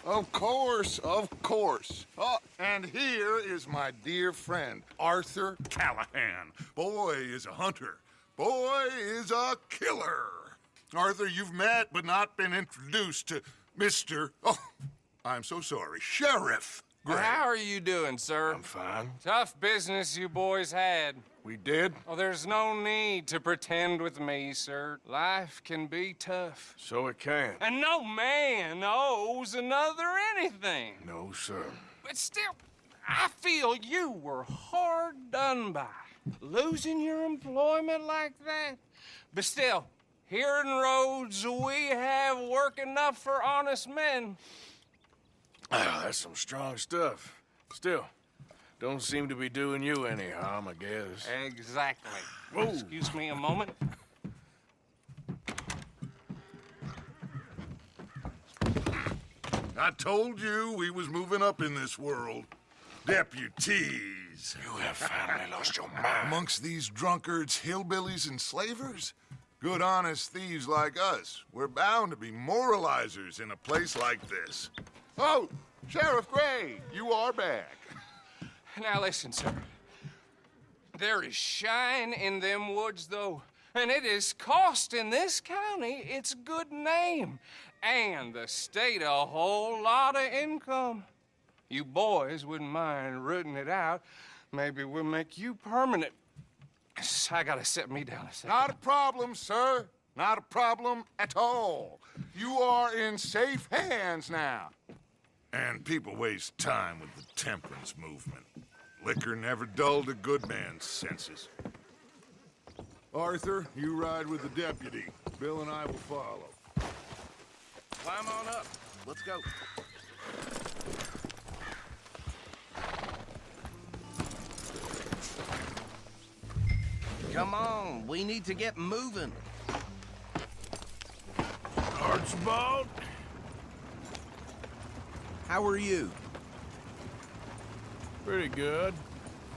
Of course, of course. Oh, and here is my dear friend, Arthur Callahan. Boy is a hunter. Boy is a killer. Arthur, you've met but not been introduced to Mr. Oh, I'm so sorry, Sheriff Gray. How are you doing, sir? I'm fine. Tough business you boys had. We did? Oh, there's no need to pretend with me, sir. Life can be tough. So it can. And no man owes another anything. No, sir. But still, I feel you were hard done by. Losing your employment like that. But still, here in Rhodes, we have work enough for honest men. Ah, that's some strong stuff. Still, don't seem to be doing you any harm, I guess. Exactly. Whoa. Excuse me a moment. I told you we was moving up in this world. Deputies. You have finally lost your mind. Amongst these drunkards, hillbillies, and slavers? Good, honest thieves like us. We're bound to be moralizers in a place like this. Oh, Sheriff Gray, you are back. Now listen, sir. There is shine in them woods, though, and it is costing this county its good name and the state a whole lot of income. You boys wouldn't mind rooting it out. Maybe we'll make you permanent. I gotta set me down a second. Not a problem, sir. Not a problem at all. You are in safe hands now. And people waste time with the temperance movement. Liquor never dulled a good man's senses. Arthur, you ride with the deputy. Bill and I will follow. Climb on up. Let's go. Come on, we need to get moving. Archibald? How are you? Pretty good.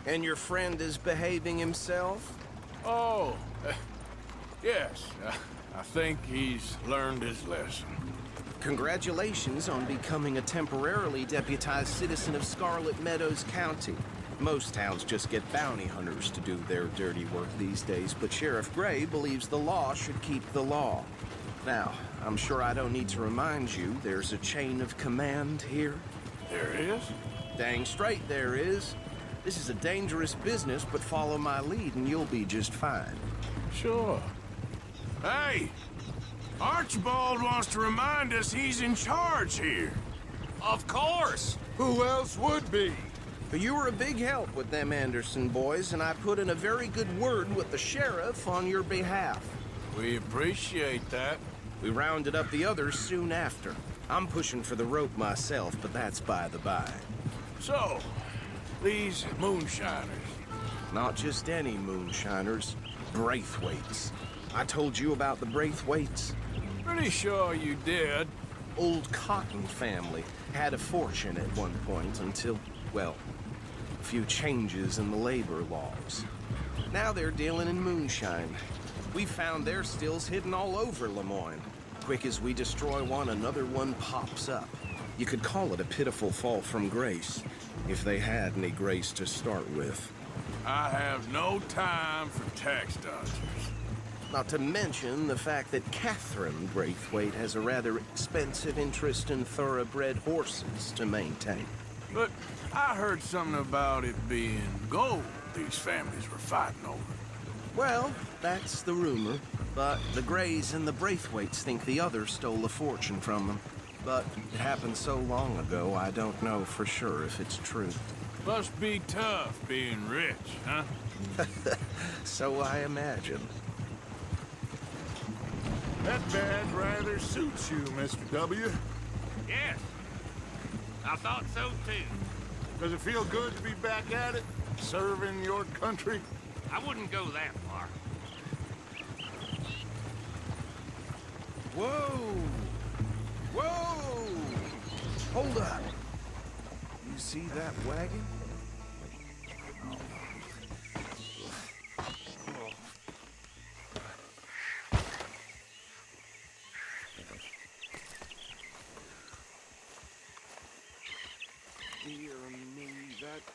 And your friend is behaving himself? Oh, yes. I think he's learned his lesson. Congratulations on becoming a temporarily deputized citizen of Scarlet Meadows County. Most towns just get bounty hunters to do their dirty work these days, but Sheriff Gray believes the law should keep the law. Now, I'm sure I don't need to remind you there's a chain of command here. There is? Dang straight there is. This is a dangerous business, but follow my lead and you'll be just fine. Sure. Hey! Archibald wants to remind us he's in charge here. Of course. Who else would be? But you were a big help with them Anderson boys, and I put in a very good word with the sheriff on your behalf. We appreciate that. We rounded up the others soon after. I'm pushing for the rope myself, but that's by the by. So, these moonshiners. Not just any moonshiners, Braithwaites. I told you about the Braithwaites. Pretty sure you did. Old Cotton family had a fortune at one point until, well, a few changes in the labor laws. Now they're dealing in moonshine. We found their stills hidden all over Lemoyne. Quick as we destroy one, another one pops up. You could call it a pitiful fall from grace, if they had any grace to start with. I have no time for tax dodgers. Not to mention the fact that Catherine Braithwaite has a rather expensive interest in thoroughbred horses to maintain. But I heard something about it being gold these families were fighting over. Well, that's the rumor. But the Grays and the Braithwaites think the others stole a fortune from them. But it happened so long ago, I don't know for sure if it's true. Must be tough being rich, huh? So I imagine. That badge rather suits you, Mr. W. Yes, I thought so too. Does it feel good to be back at it, serving your country? I wouldn't go that far. Whoa! Whoa! Hold up. You see that wagon?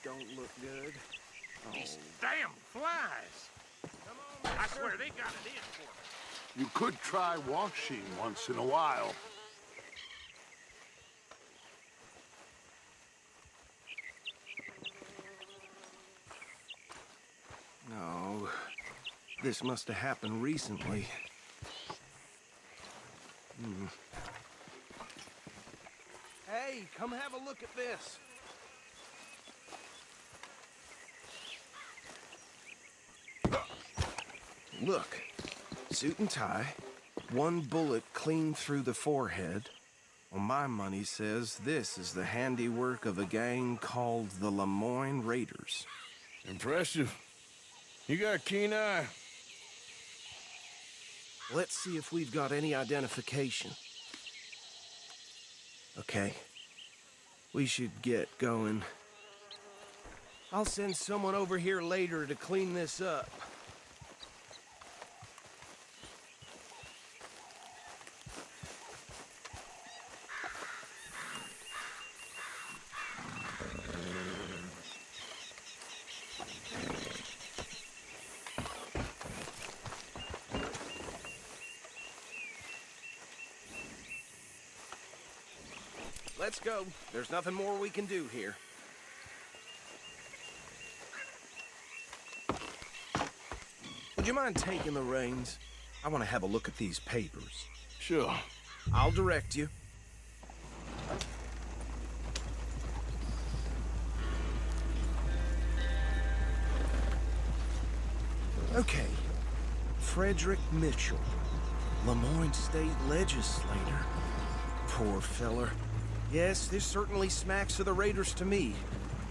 don't look good. These damn flies. I swear they got it in for me. You could try washing once in a while. No, this must have happened recently. Hey, come have a look at this. Look, suit and tie, one bullet clean through the forehead. Well, my money says this is the handiwork of a gang called the Lemoyne Raiders. Impressive. You got a keen eye. Let's see if we've got any identification. Okay. We should get going. I'll send someone over here later to clean this up. Let's go. There's nothing more we can do here. Would you mind taking the reins? I want to have a look at these papers. Sure. I'll direct you. Okay. Frederick Mitchell, Lemoyne State Legislator. Poor feller. Yes, this certainly smacks of the Raiders to me.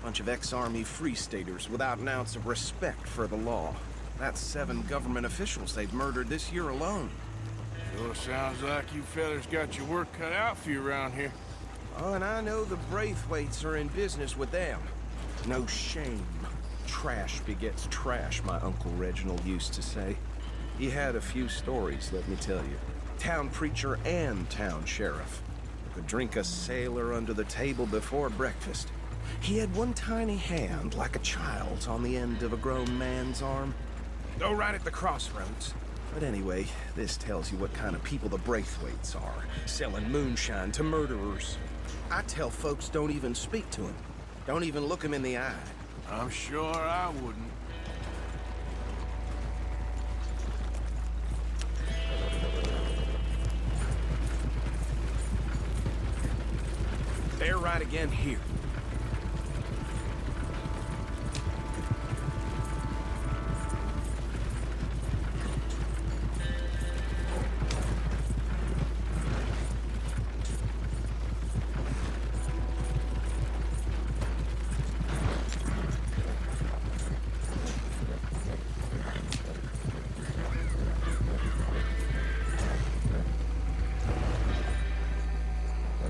Bunch of ex-Army Free Staters without an ounce of respect for the law. That's 7 government officials they've murdered this year alone. Sure sounds like you fellas got your work cut out for you around here. Oh, and I know the Braithwaites are in business with them. No shame. Trash begets trash, my Uncle Reginald used to say. He had a few stories, let me tell you. Town preacher and town sheriff. Could drink a sailor under the table before breakfast. He had one tiny hand, like a child's, on the end of a grown man's arm. Go right at the crossroads. But anyway, this tells you what kind of people the Braithwaites are, selling moonshine to murderers. I tell folks don't even speak to him. Don't even look him in the eye. I'm sure I wouldn't. They're right again here.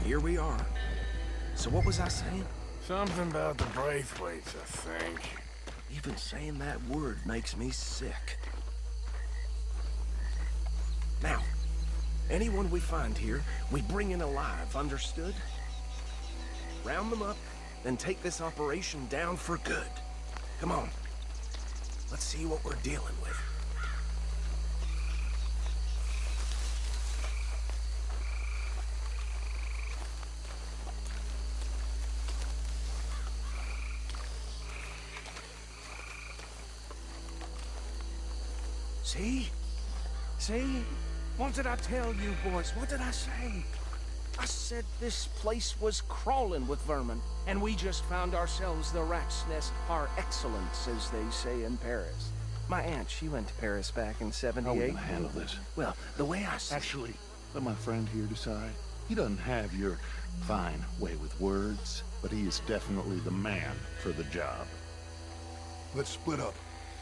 Here we are. So what was I saying? Something about the Braithwaites, I think. Even saying that word makes me sick. Now, anyone we find here, we bring in alive, understood? Round them up, then take this operation down for good. Come on. Let's see what we're dealing with. See? See? What did I tell you, boys? What did I say? I said this place was crawling with vermin, and we just found ourselves the rat's nest par excellence, as they say in Paris. My aunt, she went to Paris back in '78. How are we gonna handle this? Well, the way I see Actually, let my friend here decide. He doesn't have your fine way with words, but he is definitely the man for the job. Let's split up.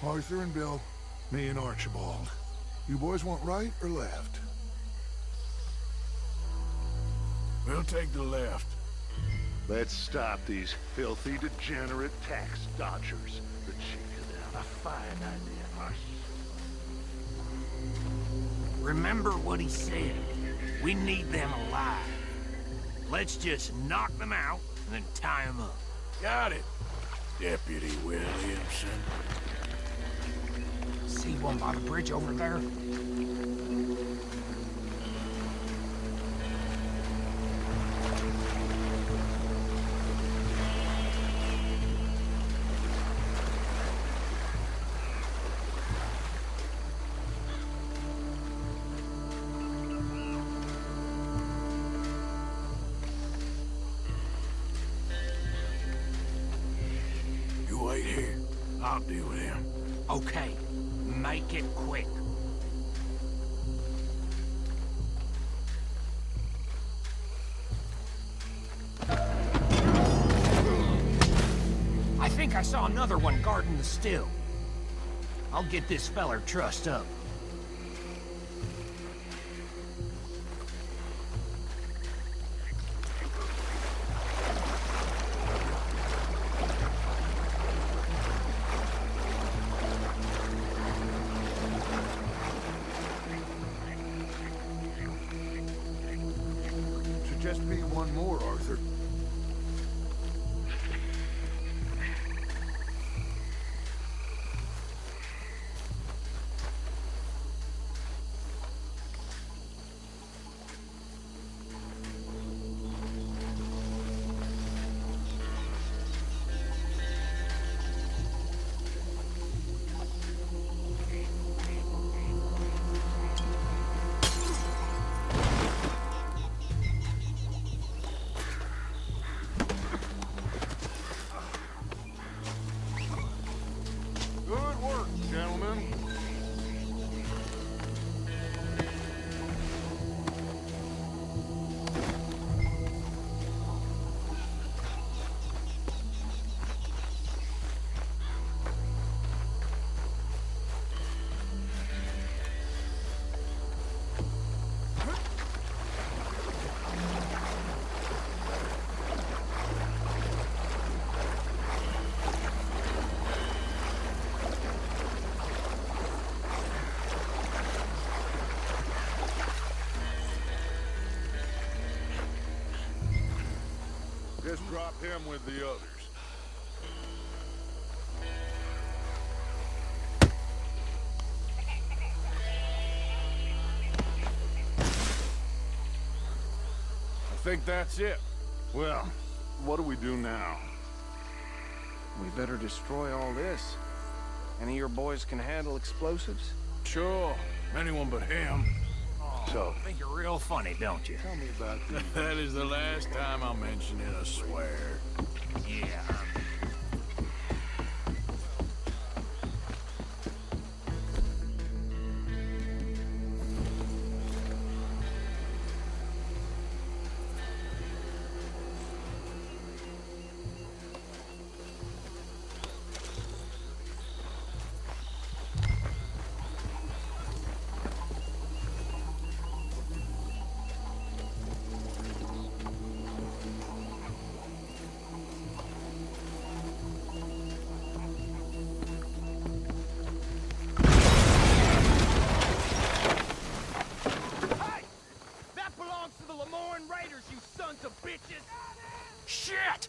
Arthur and Bill, me and Archibald. You boys want right or left? We'll take the left. Let's stop these filthy, degenerate tax dodgers. The chief of them. A fine idea, Marcy. Remember what he said. We need them alive. Let's just knock them out and then tie them up. Got it. Deputy Williamson. See one by the bridge over there? You wait here. I'll deal with him. Okay, make it quick. I think I saw another one guarding the still. I'll get this feller trussed up. Should just be one more, Arthur. Good work, gentlemen. Just drop him with the others. I think that's it. Well, what do we do now? We better destroy all this. Any of your boys can handle explosives? Sure. Anyone but him. So, Think you're real funny, don't you? tell me about the... That is the last time I'll mention it, I swear. Yeah. Shit!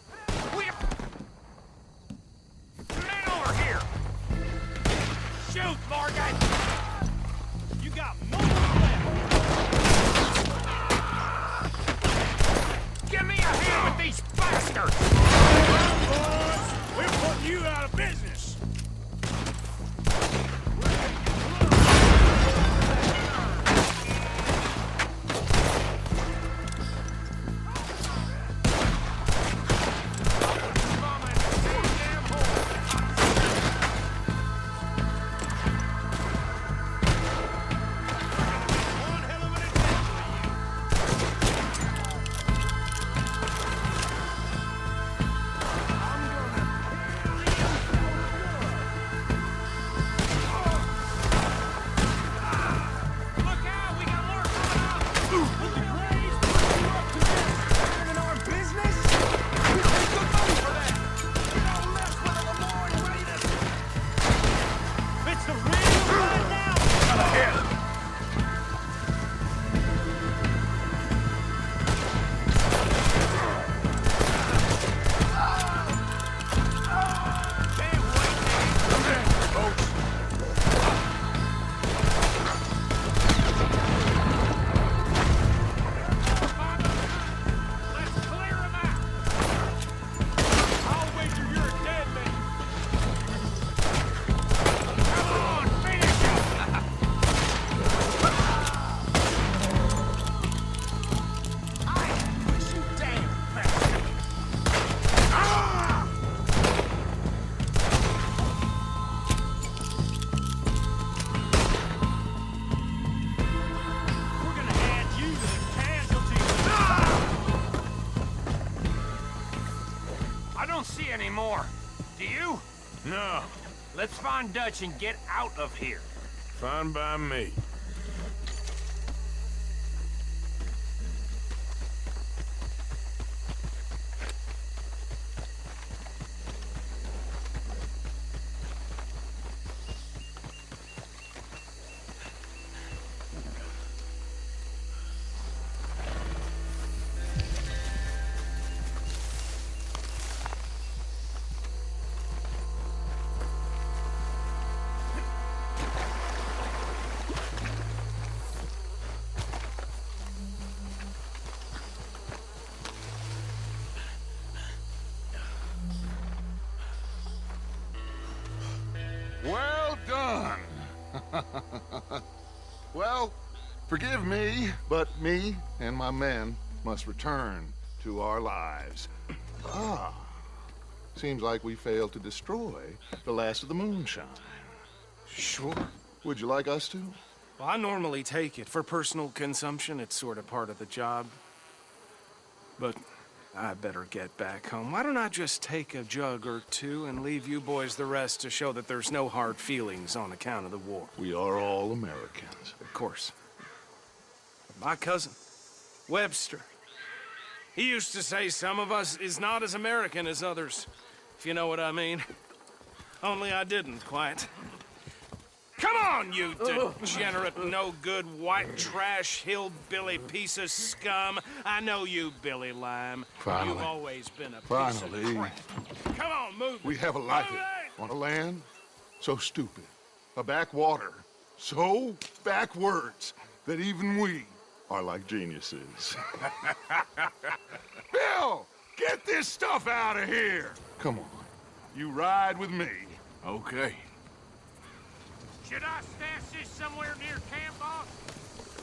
Men over here! Shoot, Morgan! You got moments left! Give me a hand with these bastards! Boys, we're putting you out of business. see any more. Do you? No, Let's find Dutch and get out of here. fine by me. Well done. Well, forgive me, but me and my men must return to our lives. Ah, seems like we failed to destroy the last of the moonshine. Sure. Would you like us to? Well, I normally take it. For personal consumption, it's sort of part of the job. But I better get back home. Why don't I just take a jug or two and leave you boys the rest to show that there's no hard feelings on account of the war? We are all Americans. Of course. My cousin, Webster, he used to say some of us is not as American as others, if you know what I mean. Only I didn't quite. Come on, you degenerate, no-good, white trash, hillbilly piece of scum. I know you, Billy Lime. Finally. You've always been a piece Finally. of crap. Come on, move. We have a life Move it! on a land so stupid, a backwater so backwards that even we are like geniuses. Bill, get this stuff out of here. Come on, you ride with me. Okay. Should I stash this somewhere near camp, boss?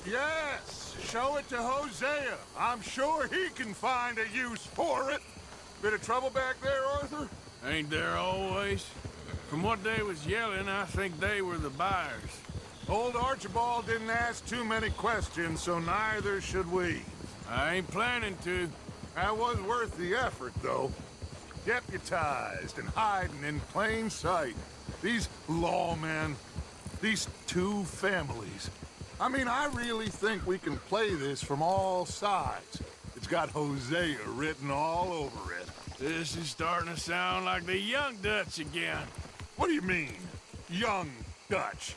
Yes, show it to Hosea. I'm sure he can find a use for it. Bit of trouble back there, Arthur? Ain't there always? From what they was yelling, I think they were the buyers. Old Archibald didn't ask too many questions, so neither should we. I ain't planning to. That was worth the effort, though. Deputized and hiding in plain sight. These lawmen, these two families. I mean, I really think we can play this from all sides. It's got Hosea written all over it. This is starting to sound like the young Dutch again. What do you mean, young Dutch?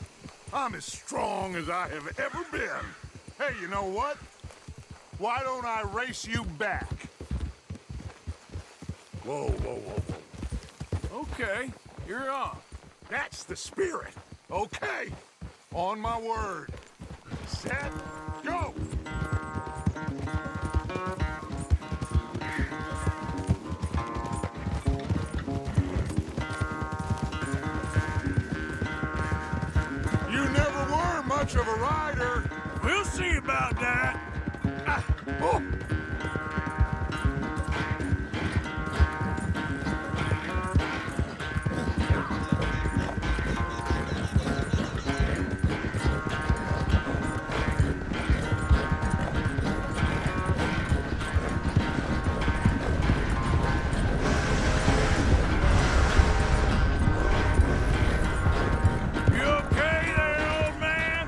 I'm as strong as I have ever been. Hey, you know what? Why don't I race you back? Whoa, whoa, whoa, whoa. Okay, you're on. That's the spirit. Okay. On my word. Set, go! You never were much of a rider. We'll see about that. Oh! You okay there, old man?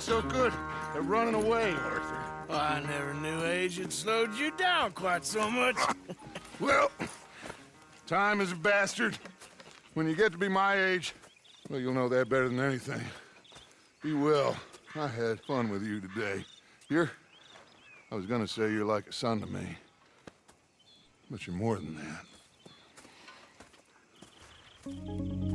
so good at running away, Arthur. Oh, I never knew age had slowed you down quite so much. Well, time is a bastard. When you get to be my age, well, you'll know that better than anything. Be well. I had fun with you today. I was gonna say you're like a son to me. But you're more than that.